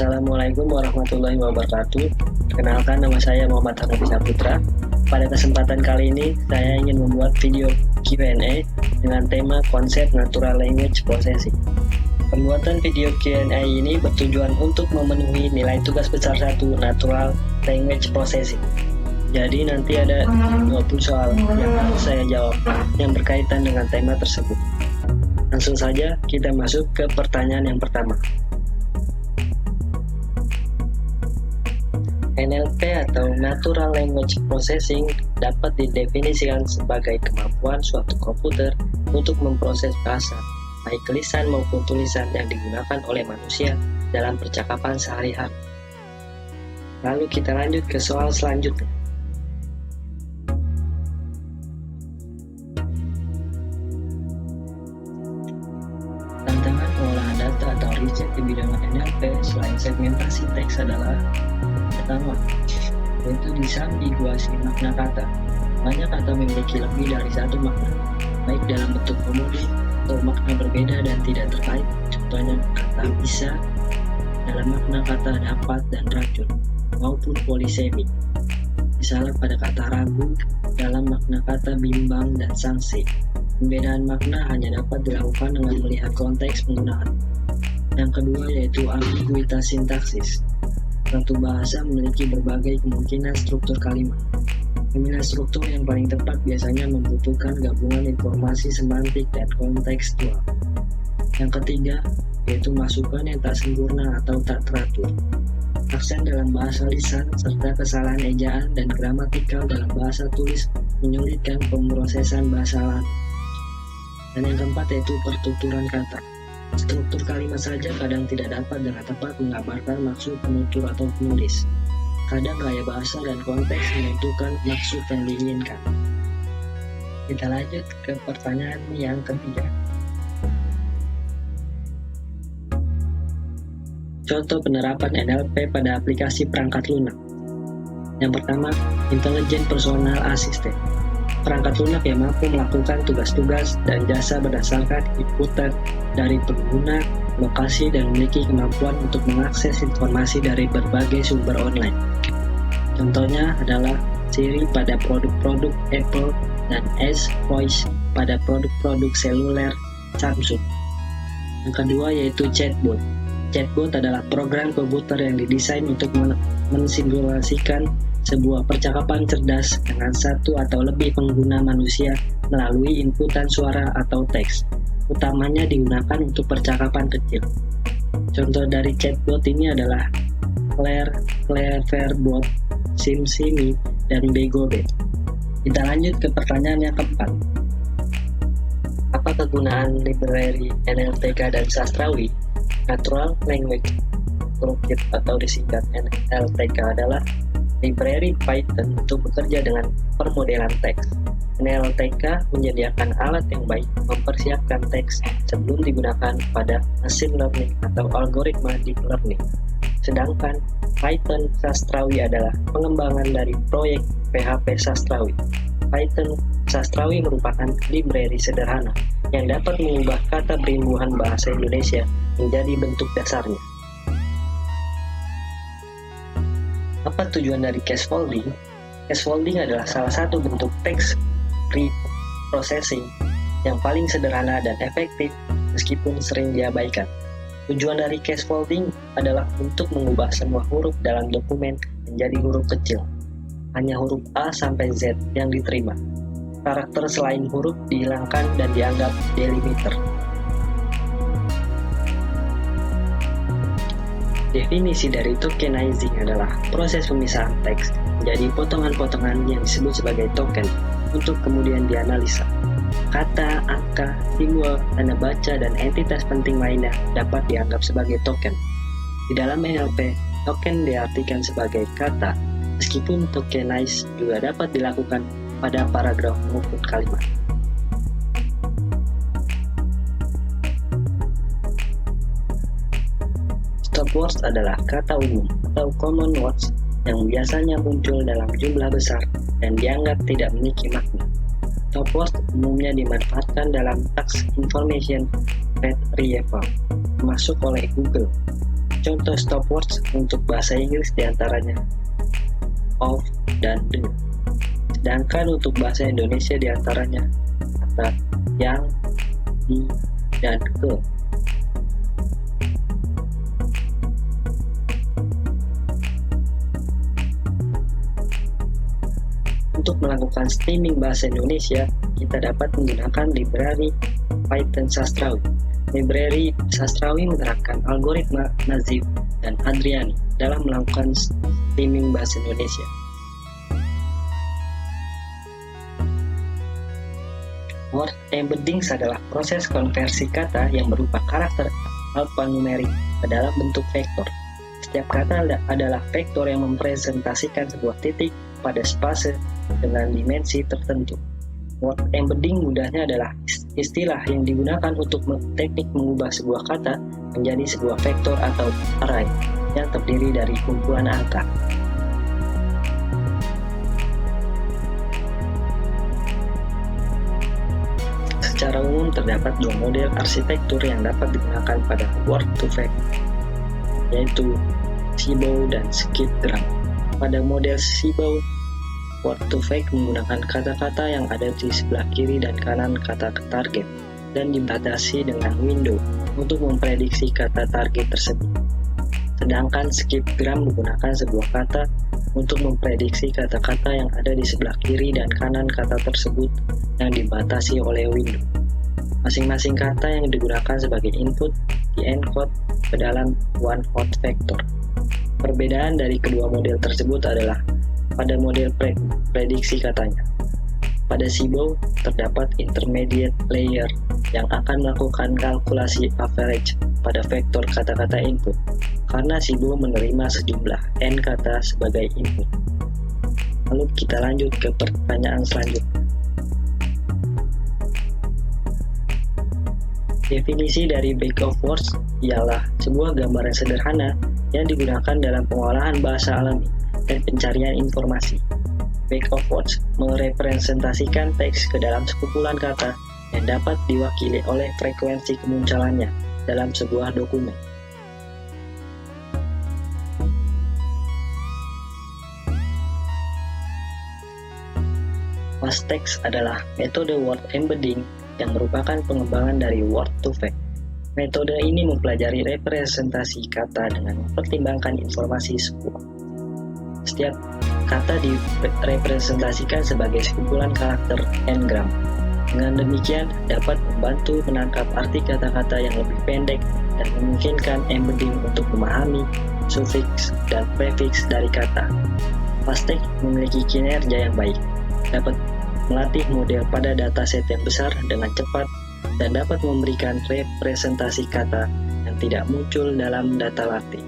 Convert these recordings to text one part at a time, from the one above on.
Assalamualaikum warahmatullahi wabarakatuh. Perkenalkan, nama saya Muhammad Hanafi Saputra. Pada kesempatan kali ini, saya ingin membuat video Q&A dengan tema konsep Natural Language Processing. Pembuatan video Q&A ini bertujuan untuk memenuhi nilai tugas besar 1 Natural Language Processing. Jadi nanti ada 20 soal yang harus saya jawab yang berkaitan dengan tema tersebut. Langsung saja kita masuk ke pertanyaan yang pertama. NLP atau Natural Language Processing dapat didefinisikan sebagai kemampuan suatu komputer untuk memproses bahasa, baik lisan maupun tulisan yang digunakan oleh manusia dalam percakapan sehari-hari. Lalu kita lanjut ke soal selanjutnya. Tantangan pengolahan data atau riset di bidang NLP selain segmentasi teks adalah pertama, yaitu disambiguasi makna kata. Banyak kata memiliki lebih dari satu makna, baik dalam bentuk homonim atau makna berbeda dan tidak terkait. Contohnya kata bisa dalam makna kata dapat dan racun, maupun polisemi. Misalnya pada kata ragu dalam makna kata bimbang dan sanksi. Pembedaan makna hanya dapat dilakukan dengan melihat konteks penggunaan. Yang kedua yaitu ambiguitas sintaksis. Suatu bahasa memiliki berbagai kemungkinan struktur kalimat. Pemilihan struktur yang paling tepat biasanya membutuhkan gabungan informasi semantik dan kontekstual. Yang ketiga, yaitu masukan yang tak sempurna atau tak teratur. Aksen dalam bahasa lisan serta kesalahan ejaan dan gramatikal dalam bahasa tulis menyulitkan pemrosesan bahasa lain. Dan yang keempat yaitu pertuturan kata. Struktur kalimat saja kadang tidak dapat dengan tepat menggambarkan maksud penutur atau penulis. Kadang gaya bahasa dan konteks menentukan maksud yang diinginkan. Kita lanjut ke pertanyaan yang ketiga. Contoh penerapan NLP pada aplikasi perangkat lunak. Yang pertama, Intelligent Personal Assistant. Perangkat lunak yang mampu melakukan tugas-tugas dan jasa berdasarkan inputan dari pengguna, lokasi, dan memiliki kemampuan untuk mengakses informasi dari berbagai sumber online. Contohnya adalah Siri pada produk-produk Apple dan S Voice pada produk-produk seluler Samsung. Yang kedua yaitu chatbot. Chatbot adalah program komputer yang didesain untuk mensimulasikan sebuah percakapan cerdas dengan satu atau lebih pengguna manusia melalui inputan suara atau teks. Utamanya digunakan untuk percakapan kecil. Contoh dari chatbot ini adalah Claire, Cleverbot, SimSimi, dan BegoBet. Kita lanjut ke pertanyaan yang keempat. Apa kegunaan library NLTK dan Sastrawi? Natural Language Toolkit atau disingkat NLTK adalah library Python untuk bekerja dengan permodelan teks. NLTK menyediakan alat yang baik mempersiapkan teks sebelum digunakan pada machine learning atau algoritma deep learning. Sedangkan Python Sastrawi adalah pengembangan dari proyek PHP Sastrawi. Python Sastrawi merupakan library sederhana yang dapat mengubah kata berimbuhan bahasa Indonesia menjadi bentuk dasarnya. Apa tujuan dari casefolding? Casefolding adalah salah satu bentuk text pre-processing yang paling sederhana dan efektif meskipun sering diabaikan. Tujuan dari casefolding adalah untuk mengubah semua huruf dalam dokumen menjadi huruf kecil. Hanya huruf A sampai Z yang diterima. Karakter selain huruf dihilangkan dan dianggap delimiter. Definisi dari tokenizing adalah proses pemisahan teks menjadi potongan-potongan yang disebut sebagai token untuk kemudian dianalisa. Kata, angka, simbol, tanda baca, dan entitas penting lainnya dapat dianggap sebagai token. Di dalam NLP, token diartikan sebagai kata, meskipun tokenize juga dapat dilakukan pada paragraf maupun kalimat. Stop words adalah kata umum atau common words yang biasanya muncul dalam jumlah besar dan dianggap tidak memiliki makna. Stop words umumnya dimanfaatkan dalam task information retrieval, termasuk oleh Google. Contoh stopwords untuk bahasa Inggris diantaranya of dan the. Sedangkan untuk bahasa Indonesia diantaranya kata yang, di, dan ke. Untuk melakukan streaming bahasa Indonesia, kita dapat menggunakan library Python Sastrawi. Library Sastrawi menerapkan algoritma Nazif dan Adriani dalam melakukan streaming bahasa Indonesia. Word embeddings adalah proses konversi kata yang berupa karakter alfanumerik ke dalam bentuk vektor. Setiap kata adalah vektor yang mempresentasikan sebuah titik pada spase dengan dimensi tertentu. Word embedding mudahnya adalah istilah yang digunakan untuk teknik mengubah sebuah kata menjadi sebuah vektor atau array yang terdiri dari kumpulan angka. Secara umum terdapat dua model arsitektur yang dapat digunakan pada Word2Vec, yaitu Seabow dan Skipgram. Pada model Seabow, Word2Vec menggunakan kata-kata yang ada di sebelah kiri dan kanan kata target dan dibatasi dengan window untuk memprediksi kata target tersebut. Sedangkan Skipgram menggunakan sebuah kata untuk memprediksi kata-kata yang ada di sebelah kiri dan kanan kata tersebut yang dibatasi oleh window. Masing-masing kata yang digunakan sebagai input di-encode ke dalam one hot vector. Perbedaan dari kedua model tersebut adalah pada model prediksi katanya. Pada Seabow terdapat intermediate layer yang akan melakukan kalkulasi average pada vektor kata-kata input, karena Seabow menerima sejumlah n kata sebagai input. Lalu kita lanjut ke pertanyaan selanjutnya. Definisi dari bag of words ialah sebuah gambaran sederhana yang digunakan dalam pengolahan bahasa alami dan pencarian informasi. Bag of words merepresentasikan teks ke dalam sekumpulan kata yang dapat diwakili oleh frekuensi kemunculannya dalam sebuah dokumen. Fasttext adalah metode word embedding yang merupakan pengembangan dari Word2Vec. Metode ini mempelajari representasi kata dengan mempertimbangkan informasi sebuah. Setiap kata direpresentasikan sebagai sekumpulan karakter n-gram. Dengan demikian, dapat membantu menangkap arti kata-kata yang lebih pendek dan memungkinkan embedding untuk memahami sufiks dan prefiks dari kata. Fasttext memiliki kinerja yang baik, dapat melatih model pada dataset yang besar dengan cepat dan dapat memberikan representasi kata yang tidak muncul dalam data latih.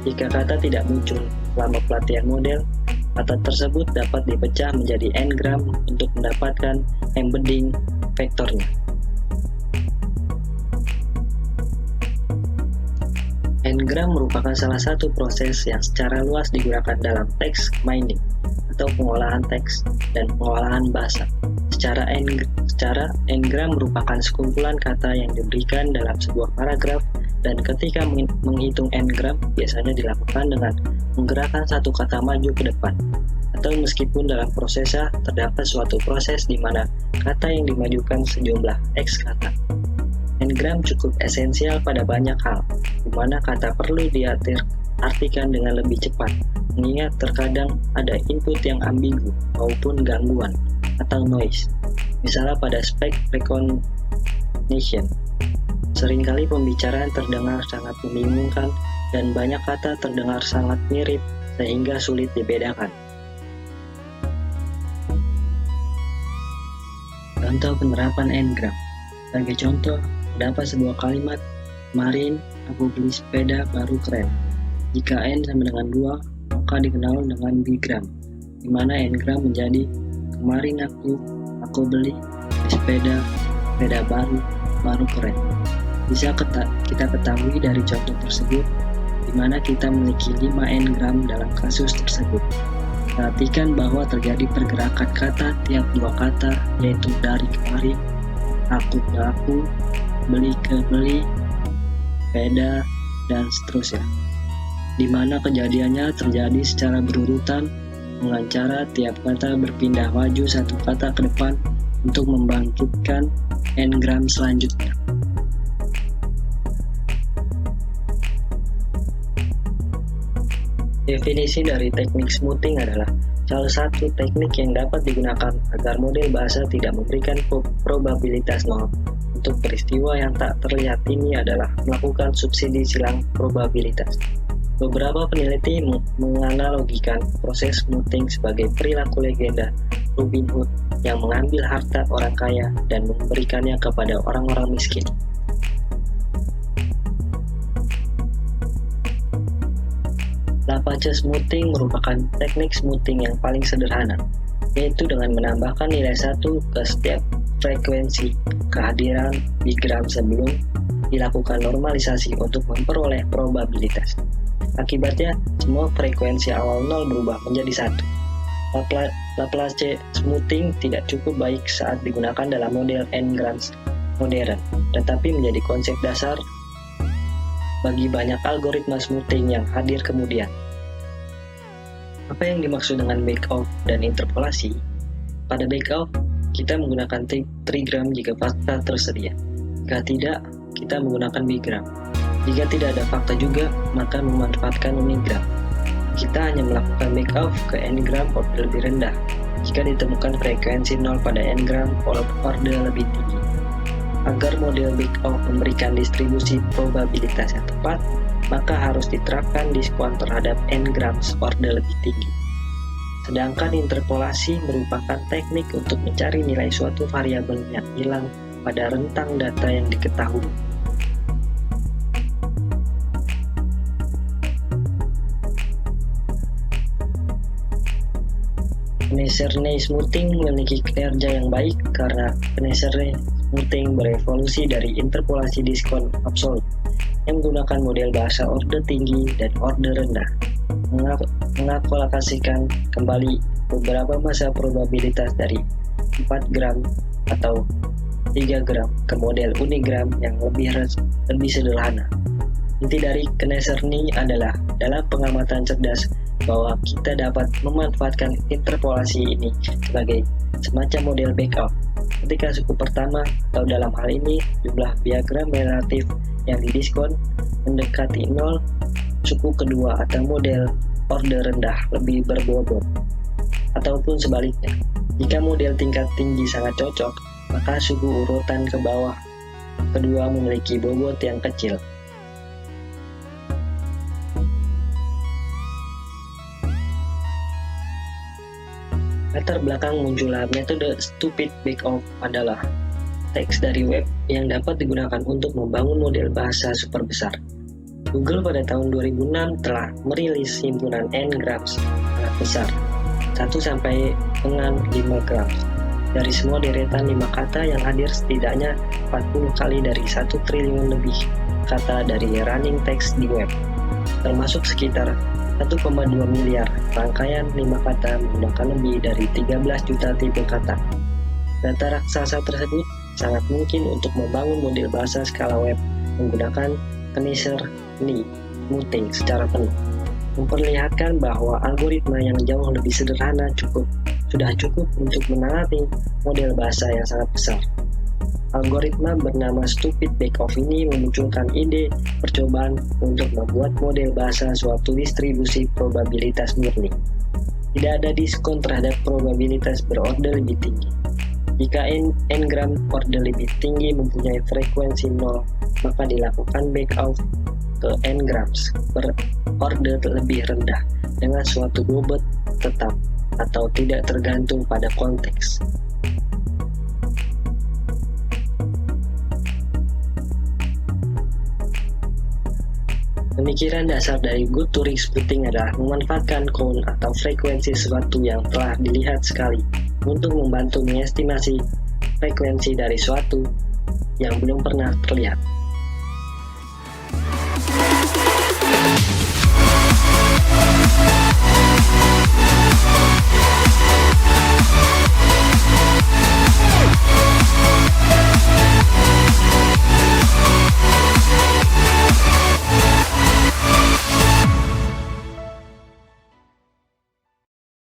Jika kata tidak muncul selama pelatihan model, kata tersebut dapat dipecah menjadi n-gram untuk mendapatkan embedding vektornya. N-gram merupakan salah satu proses yang secara luas digunakan dalam text mining atau pengolahan teks dan pengolahan bahasa. Secara n-gram merupakan sekumpulan kata yang diberikan dalam sebuah paragraf, dan ketika menghitung n-gram biasanya dilakukan dengan menggerakkan satu kata maju ke depan, atau meskipun dalam prosesnya terdapat suatu proses di mana kata yang dimajukan sejumlah x kata. N-gram cukup esensial pada banyak hal, di mana kata perlu diartikan dengan lebih cepat, mengingat terkadang ada input yang ambigu maupun gangguan atau noise. Misalnya pada speech recognition, seringkali pembicaraan terdengar sangat membingungkan dan banyak kata terdengar sangat mirip sehingga sulit dibedakan. Contoh penerapan n-gram. Sebagai contoh, terdapat sebuah kalimat, kemarin aku beli sepeda baru keren. Jika n sama dengan 2, maka dikenal dengan bigram, di mana n-gram menjadi kemarin aku beli sepeda baru keren. Bisa kita ketahui dari contoh tersebut, di mana kita memiliki 5 n-gram dalam kasus tersebut. Perhatikan bahwa terjadi pergerakan kata tiap dua kata, yaitu dari kemarin, aku ke aku, beli ke beli, sepeda dan seterusnya, di mana kejadiannya terjadi secara berurutan dengan cara tiap kata berpindah maju satu kata ke depan untuk membangkitkan n-gram selanjutnya. Definisi dari teknik smoothing adalah salah satu teknik yang dapat digunakan agar model bahasa tidak memberikan probabilitas nol. Untuk peristiwa yang tak terlihat ini adalah melakukan subsidi silang probabilitas. Beberapa peneliti menganalogikan proses smoothing sebagai perilaku legenda Robin Hood yang mengambil harta orang kaya dan memberikannya kepada orang-orang miskin. Laplace smoothing merupakan teknik smoothing yang paling sederhana, yaitu dengan menambahkan nilai 1 ke setiap frekuensi kehadiran bigram sebelum dilakukan normalisasi untuk memperoleh probabilitas. Akibatnya, semua frekuensi awal 0 berubah menjadi 1. Laplace smoothing tidak cukup baik saat digunakan dalam model n-grams modern, tetapi menjadi konsep dasar bagi banyak algoritma smoothing yang hadir kemudian. Apa yang dimaksud dengan backoff dan interpolasi? Pada backoff, kita menggunakan trigram jika fakta tersedia. Jika tidak, kita menggunakan bigram. Jika tidak ada fakta juga, maka memanfaatkan unigram. Kita hanya melakukan backoff ke n-gram order lebih rendah jika ditemukan frekuensi 0 pada n-gram order lebih tinggi. Agar model backoff memberikan distribusi probabilitas yang tepat, maka harus diterapkan diskon terhadap n-grams order lebih tinggi. Sedangkan interpolasi merupakan teknik untuk mencari nilai suatu variabel yang hilang pada rentang data yang diketahui. Kneserny smoothing memiliki kinerja yang baik karena Kneserny smoothing berevolusi dari interpolasi diskon absolut yang menggunakan model bahasa order tinggi dan order rendah, mengakulokasikan kembali beberapa masa probabilitas dari 4 gram atau 3 gram ke model unigram yang lebih sederhana. Inti dari Kneserny adalah dalam pengamatan cerdas bahwa kita dapat memanfaatkan interpolasi ini sebagai semacam model backoff. Ketika suku pertama atau dalam hal ini jumlah diagram relatif yang didiskon mendekati 0, suku kedua atau model order rendah lebih berbobot. Ataupun sebaliknya, jika model tingkat tinggi sangat cocok, maka suku urutan ke bawah kedua memiliki bobot yang kecil. Latar belakang munculnya metode stupid backoff adalah teks dari web yang dapat digunakan untuk membangun model bahasa super besar. Google pada tahun 2006 telah merilis himpunan n-grams sangat besar, 1 sampai dengan 5 gram. Dari semua deretan 5 kata yang hadir setidaknya 40 kali dari 1 triliun lebih kata dari running text di web, termasuk sekitar 1,2 miliar rangkaian 5 kata menggunakan lebih dari 13 juta tipe kata. Data raksasa tersebut sangat mungkin untuk membangun model bahasa skala web menggunakan Kneserny smoothing secara penuh, memperlihatkan bahwa algoritma yang jauh lebih sederhana sudah cukup untuk menangani model bahasa yang sangat besar. Algoritma bernama Stupid Backoff ini memunculkan ide percobaan untuk membuat model bahasa suatu distribusi probabilitas murni. Tidak ada diskon terhadap probabilitas berorder lebih tinggi. Jika n-gram order lebih tinggi mempunyai frekuensi 0, maka dilakukan backoff ke n-grams berorder lebih rendah dengan suatu bobot tetap atau tidak tergantung pada konteks. Pemikiran dasar dari good Turing smoothing adalah memanfaatkan count atau frekuensi sesuatu yang telah dilihat sekali untuk membantu mengestimasi frekuensi dari suatu yang belum pernah terlihat.